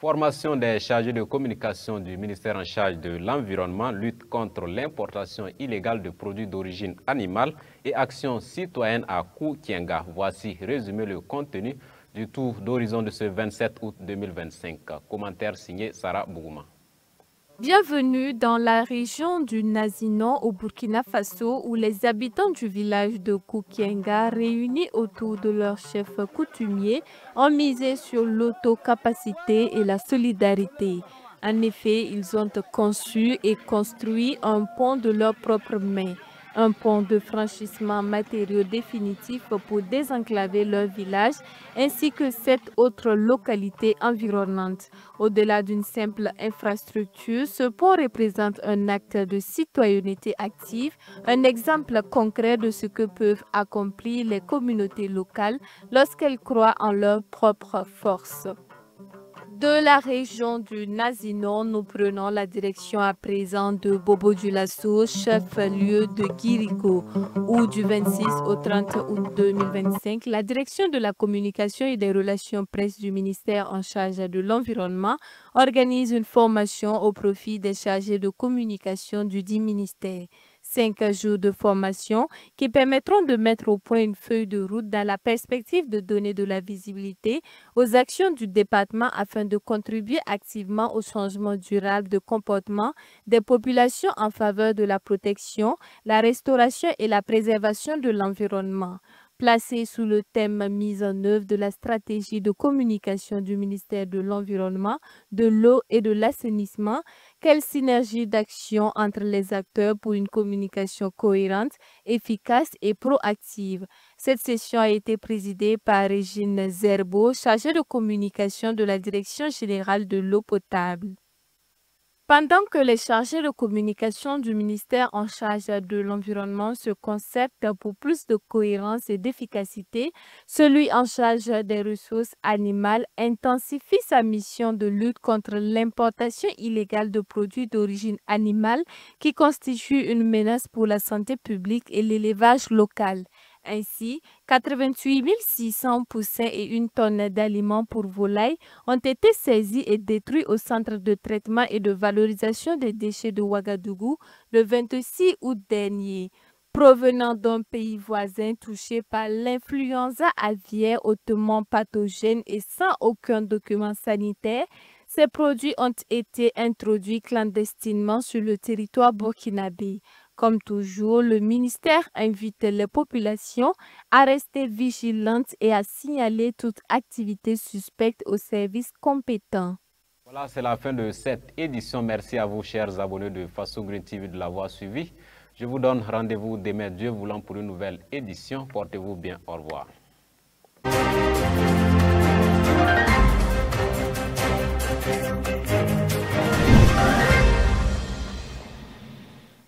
Formation des chargés de communication du ministère en charge de l'environnement, lutte contre l'importation illégale de produits d'origine animale et action citoyenne à Koukienga. Voici résumé le contenu du tour d'horizon de ce 27 août 2025. Commentaire signé Sarah Bougouma. Bienvenue dans la région du Nazinon au Burkina Faso où les habitants du village de Koukienga réunis autour de leur chef coutumier ont misé sur l'autocapacité et la solidarité. En effet, ils ont conçu et construit un pont de leurs propres mains. Un pont de franchissement matériaux définitif pour désenclaver leur village ainsi que 7 autres localités environnantes. Au-delà d'une simple infrastructure, ce pont représente un acte de citoyenneté active, un exemple concret de ce que peuvent accomplir les communautés locales lorsqu'elles croient en leur propre force. De la région du Nazinon, nous prenons la direction à présent de Bobo-Dioulasso, chef-lieu de Guirigo, où du 26 au 30 août 2025, la direction de la communication et des relations presse du ministère en charge de l'environnement organise une formation au profit des chargés de communication du dit ministère. 5 jours de formation qui permettront de mettre au point une feuille de route dans la perspective de donner de la visibilité aux actions du département afin de contribuer activement au changement durable de comportement des populations en faveur de la protection, la restauration et la préservation de l'environnement. Placé sous le thème mise en œuvre de la stratégie de communication du ministère de l'Environnement, de l'eau et de l'assainissement, quelle synergie d'action entre les acteurs pour une communication cohérente, efficace et proactive. Cette session a été présidée par Régine Zerbo, chargée de communication de la Direction générale de l'eau potable. Pendant que les chargés de communication du ministère en charge de l'environnement se concertent pour plus de cohérence et d'efficacité, celui en charge des ressources animales intensifie sa mission de lutte contre l'importation illégale de produits d'origine animale qui constituent une menace pour la santé publique et l'élevage local. Ainsi, 88 600 poussins et 1 tonne d'aliments pour volailles ont été saisis et détruits au centre de traitement et de valorisation des déchets de Ouagadougou le 26 août dernier. Provenant d'un pays voisin touché par l'influenza aviaire hautement pathogène et sans aucun document sanitaire, ces produits ont été introduits clandestinement sur le territoire burkinabé. Comme toujours, le ministère invite les populations à rester vigilantes et à signaler toute activité suspecte aux services compétents. Voilà, c'est la fin de cette édition. Merci à vous, chers abonnés de Faso Green TV, de l'avoir suivi. Je vous donne rendez-vous demain, Dieu voulant, pour une nouvelle édition. Portez-vous bien. Au revoir.